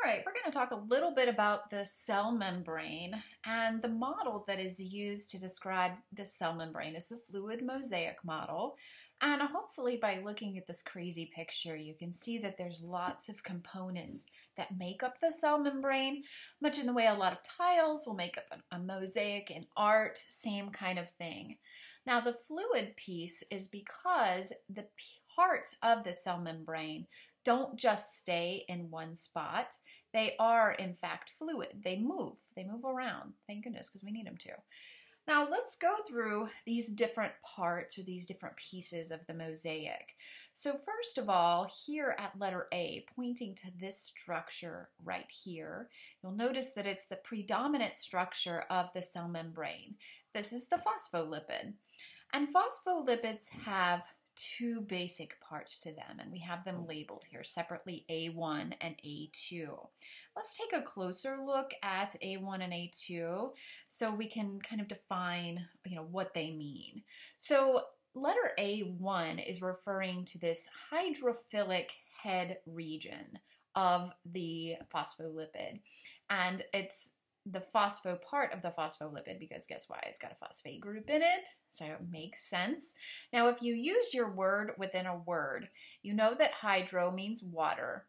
right, we're going to talk a little bit about the cell membrane, and the model that is used to describe the cell membrane is the fluid mosaic model. And hopefully by looking at this crazy picture, you can see that there's lots of components that make up the cell membrane, much in the way a lot of tiles will make up a mosaic in art, same kind of thing. Now the fluid piece is because the parts of the cell membrane don't just stay in one spot. They are, in fact, fluid. They move around. Thank goodness, because we need them to. Now let's go through these different parts or these different pieces of the mosaic. So first of all, here at letter A, pointing to this structure right here, you'll notice that it's the predominant structure of the cell membrane. This is the phospholipid. And phospholipids have two basic parts to them, and we have them labeled here separately, A1 and A2. Let's take a closer look at A1 and A2 so we can kind of define, what they mean. So letter A1 is referring to this hydrophilic head region of the phospholipid, and it's the phospho part of the phospholipid because guess why? It's got a phosphate group in it, so it makes sense. Now, if you use your word within a word, you know that hydro means water.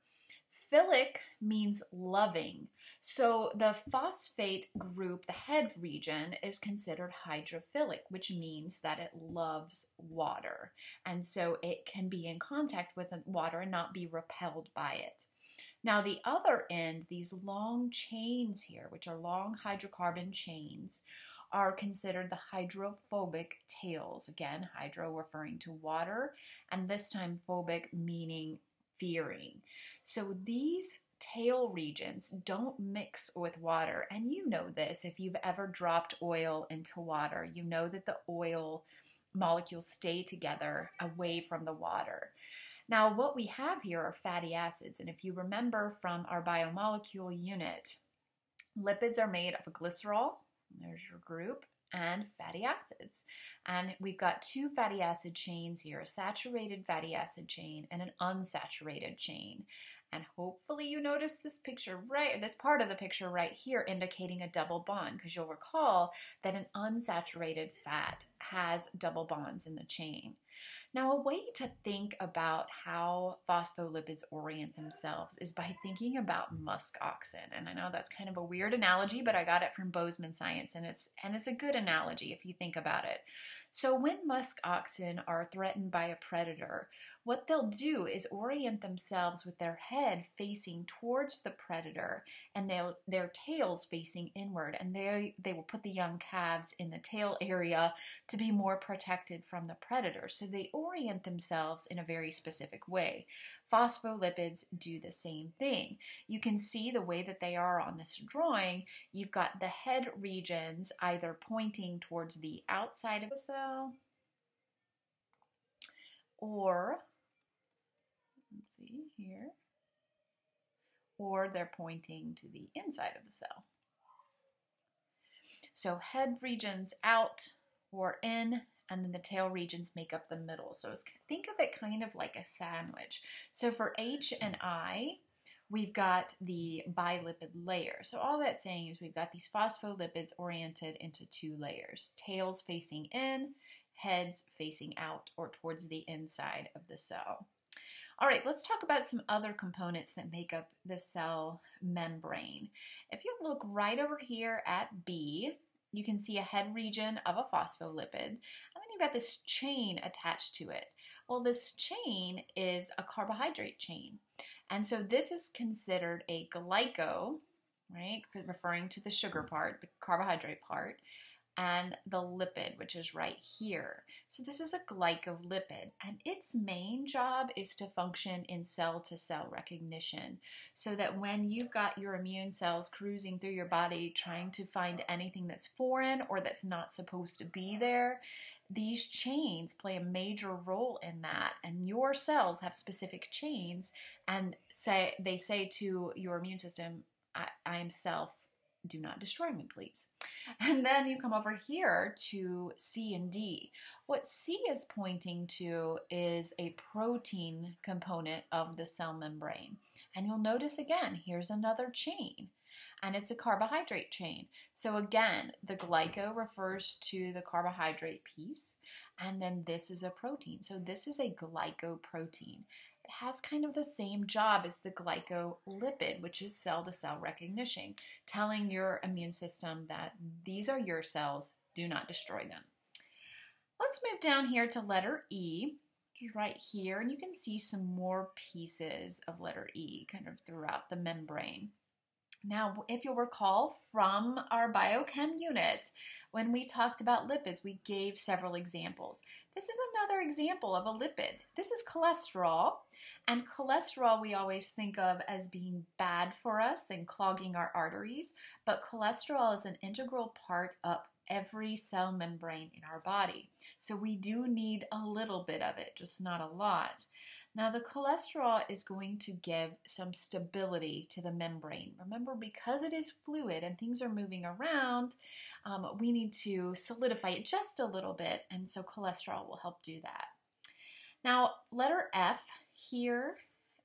Philic means loving. So the phosphate group, the head region, is considered hydrophilic, which means that it loves water. And so it can be in contact with water and not be repelled by it. Now the other end, these long chains here, which are long hydrocarbon chains, are considered the hydrophobic tails. Again, hydro referring to water, and this time phobic meaning fearing. So these tail regions don't mix with water, and you know this if you've ever dropped oil into water. You know that the oil molecules stay together away from the water. Now, what we have here are fatty acids, and if you remember from our biomolecule unit, lipids are made of a glycerol, there's your group, and fatty acids. And we've got two fatty acid chains here, a saturated fatty acid chain and an unsaturated chain. And hopefully you notice this picture this part of the picture right here indicating a double bond, because you'll recall that an unsaturated fat has double bonds in the chain. Now, a way to think about how phospholipids orient themselves is by thinking about musk oxen. And I know that's kind of a weird analogy, but I got it from Bozeman Science, and it's a good analogy if you think about it. So when musk oxen are threatened by a predator, what they'll do is orient themselves with their head facing towards the predator and their tails facing inward, and they will put the young calves in the tail area to be more protected from the predator. So they orient themselves in a very specific way. Phospholipids do the same thing. You can see the way that they are on this drawing. You've got the head regions either pointing towards the outside of the cell, or let's see here, or they're pointing to the inside of the cell. So head regions out or in, and then the tail regions make up the middle. So think of it kind of like a sandwich. So for H and I, we've got the bilipid layer. So all that's saying is we've got these phospholipids oriented into two layers, tails facing in, heads facing out or towards the inside of the cell. All right, let's talk about some other components that make up the cell membrane. If you look right over here at B, you can see a head region of a phospholipid, and then you've got this chain attached to it. Well, this chain is a carbohydrate chain, and so this is considered a glyco, right, referring to the sugar part, the carbohydrate part, and the lipid, which is right here. So this is a glycolipid, and its main job is to function in cell-to-cell recognition, so that when you've got your immune cells cruising through your body trying to find anything that's foreign or that's not supposed to be there, these chains play a major role in that, and your cells have specific chains, and they say to your immune system, I am self, do not destroy me, please. And then you come over here to C and D. What C is pointing to is a protein component of the cell membrane. And you'll notice again, here's another chain, and it's a carbohydrate chain. So again, the glyco refers to the carbohydrate piece, and then this is a protein. So this is a glycoprotein. It has kind of the same job as the glycolipid, which is cell-to-cell recognition, telling your immune system that these are your cells, do not destroy them. Let's move down here to letter E, which is right here, and you can see some more pieces of letter E kind of throughout the membrane. Now, if you'll recall from our biochem unit, when we talked about lipids, we gave several examples. This is another example of a lipid. This is cholesterol, and cholesterol we always think of as being bad for us and clogging our arteries, but cholesterol is an integral part of every cell membrane in our body. So we do need a little bit of it, just not a lot. Now the cholesterol is going to give some stability to the membrane. Remember, because it is fluid and things are moving around, we need to solidify it just a little bit, and so cholesterol will help do that. Now letter F here,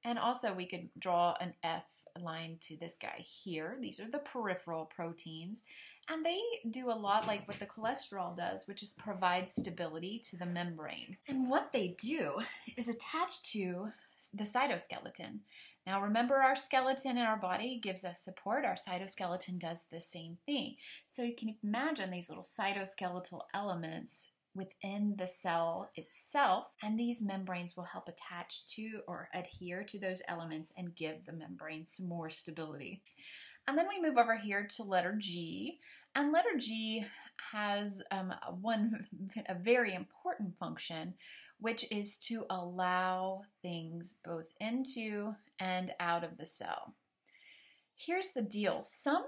and also we could draw an F line to this guy here. These are the peripheral proteins, and they do a lot like what the cholesterol does, which is provide stability to the membrane. And what they do is attach to the cytoskeleton. Now remember, our skeleton in our body gives us support. Our cytoskeleton does the same thing. So you can imagine these little cytoskeletal elements within the cell itself, and these membranes will help attach to or adhere to those elements and give the membrane some more stability. And then we move over here to letter G, and letter G has a very important function, which is to allow things both into and out of the cell. Here's the deal. Some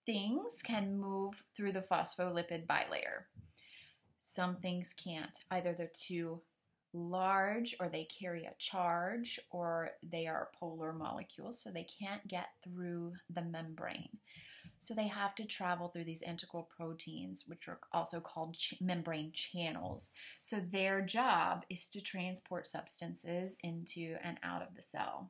things can move through the phospholipid bilayer. Some things can't. Either they're too large, or they carry a charge, or they are polar molecules, so they can't get through the membrane. So they have to travel through these integral proteins, which are also called membrane channels. So their job is to transport substances into and out of the cell.